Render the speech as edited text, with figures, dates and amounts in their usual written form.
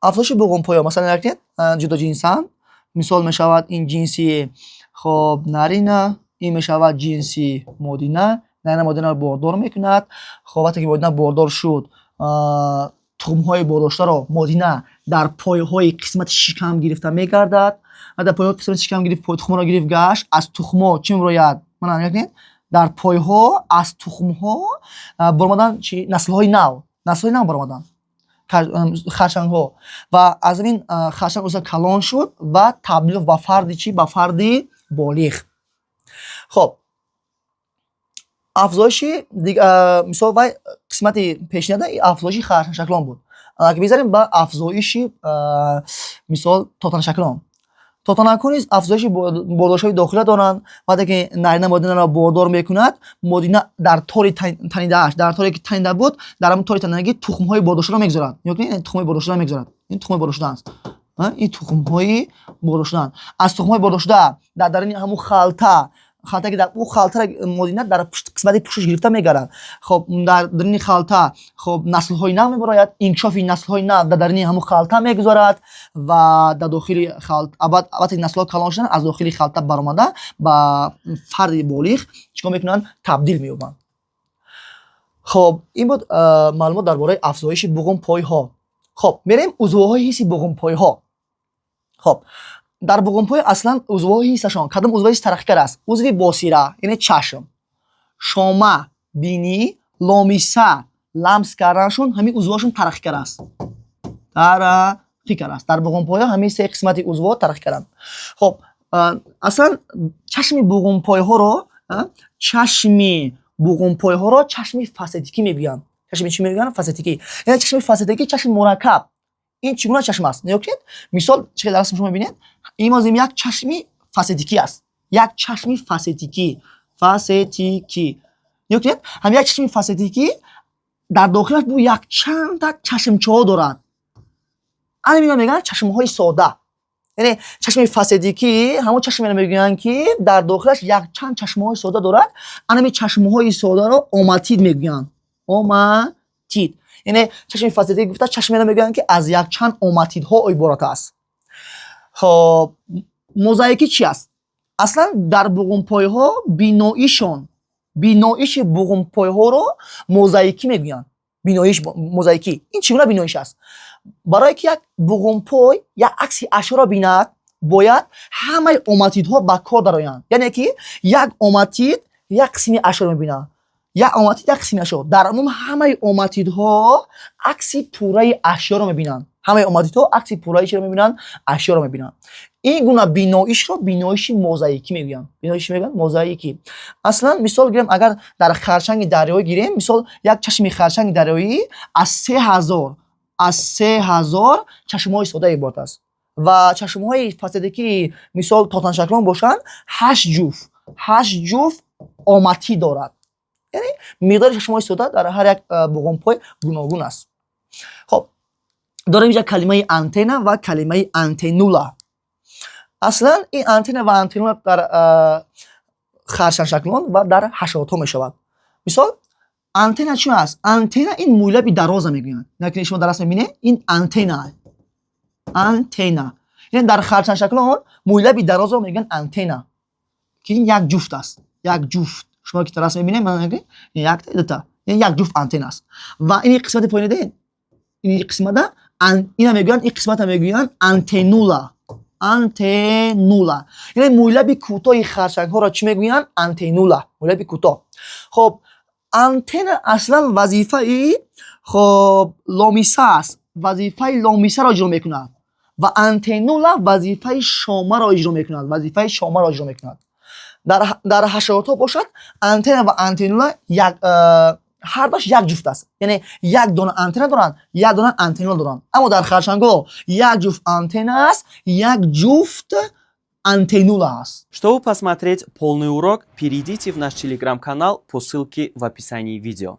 афзоиши буғумпойҳо масалан як ҷудоҷинсанд. мисол мешавад ин ҷинси хоб нарина, ин мешавад ҷинси модина. нарина модинаро бордор мекунад. хоб вақте ки модина бордор шуд, тухмҳои бордоштаро модина дар пойҳои қисмати шикам гирифта мегардад. дар пойҳои қисмати шикам гирифт, тухмҳоро гирифт гашт. аз тухмҳо чӣ мебарояд? манан якнед дар пойҳо аз тухмҳо баромадан чи наслҳои нав баромадан, харчангҳо, ва аз ин харчанг оса калон шуд ва табдил ба фарди чи ба фарди болиғ. хоб афзоиши мисол вай қисмати пешнида афзоиши харчангшаклон буд. Агар бизарем ба афзоиши мисол тотаншаклон. тотанакон низ афзоиши бордоштаи дохила доранд. вақте ки нарина модинаро бордор мекунад, модина дар тори танидааш, дар торе ки танида буд, дар ҳамон тори танидагӣ тухмҳои бордоштаро мегзорад. тухмҳои бордоштаро мегзорад. ин тухмҳои бордоштааст. ин тухмҳои бордоштаанд. аз тухмҳои бордошта дар даруни ҳамон халта ки дар ӯ халта модина дар қисмати пӯшиш гирифта мегарад. хоб дар даруни халта хоб наслҳои нав мебарояд. инкишофи наслҳои нав дар даруни ҳамон халта мегузорад ва дар дохили халта вақте наслҳо калон шуданд, аз дохили халта баромада ба фарди болиғ чикор мекунанд? Табдил меёбанд. хоб ин буд маълумот дар бораи афзоиши буғумпойҳо. хоб мерем узвҳои ҳисси буғумпойҳо. хоб дар буғумпойҳо аслан узвҳои ҳиссашон кадом узвҳои ҳисс тараққикар аст? узви босира яъне чашм, шома бинӣ, ломиса ламс карданашон, ҳамин узвҳошон тараққикар аст. Дар буғумпойҳо ҳамин се қисмати узвҳо тараққикаранд. хоб аслан чашми буғумпойҳоро чашми фасетикӣ мегӯянд. чашми чӣ мегӯянд? Фасетикӣ. яъне чашми фасетикӣ чашми мураккаб. ин чӣ гуна чашм аст? Нигоҳ мисол чӣ дар расм шумо бинед, ин мозим як чашми фасетикӣ аст. як чашми фасетикӣ. Нигоҳ кунед, ҳам як чашми фасетикӣ дар дохилаш бу якчанда чашмчаҳо дорад. ана мина мегӯянд чашмҳои сода. яъне чашми фасетикӣ ҳамон чашмеро мегӯянд ки дар дохилаш якчанд чашмҳои сода дорад. анами чашмҳои содаро оматид мегӯянд. оматид. яъне чашми фасетикӣ гуфта чашмеро мегӯянд ки аз якчанд оматидҳо иборат аст. хоб мозаикӣ чӣ аст? аслан дар буғумпойҳо биноиши буғумпойҳоро мозаикӣ мегӯянд. мозаикӣ ин чӣ гуна биноиш аст? барое ки як буғумпой як акси ашёро бинад, бояд ҳамаи оматидҳо ба кор дароянд. яъне ки як оматид як қисми ашёро мебинад. як оматид як қисми ашё. дар умум ҳамаи оматидҳо акси пурраи ашёро мебинанд. ҳамаи оматидҳо акси пурраи чиро мебинанд? Ашёро мебинанд. ин гуна биноишро биноиши мозаикӣ мегӯянд. биноиши мегӯянд мозаикӣ. аслан мисол гирем, агар дар харчанги дарёӣ гирем, мисол як чашми харчанги дарёӣ аз 3000 чашмҳои сода иборат аст ва чашмҳои фасетикӣ мисол тотаншаклон бошанд 8 ҷуфт оматид дорад. яъне миқдори чашмҳои сода дар ҳар як буғумпой гуногун аст. хоб дорем инҷа калимаи антена ва калимаи антенула. аслан ин антена ва антенула дар харчаншаклон ва дар ҳашаротҳо мешавад. мисол антена чӣ аст? антена ин мӯйлаби дароза мегӯянд. яке шумо дар расм мебинед, ин антена. яъне дар харчаншаклон мӯйлаби дарозро мегӯянд антена, ки ин як ҷуфт аст. як ҷуфт. шумо ки дар расм мебинед, якта дута, яъне як ҷуфт антена аст. ва ини қисмати поёни дед, ини қисмата ина мегӯянд, ин қисмата мегӯянд антенула. яъне мӯйлаби кӯтоҳи харчангҳоро чӣ мегӯянд? Антенула. мӯйлаби кӯтоҳ. хоб антена аслан вазифаи ломиса аст. вазифаи ломисаро иҷро мекунад ва антенула вазифаи шомаро иҷро мекунад. дар ҳашаротҳо бошад антена ва антенула ҳардош як ҷуфт аст. яъне як дона антена доранд, як дона антенула доранд. аммо дар харчангҳо як ҷуфт антена аст, як ҷуфт антенула аст. Чтобы посмотреть полный урок, перейдите в наш телеграм-канал по ссылке в описании видео.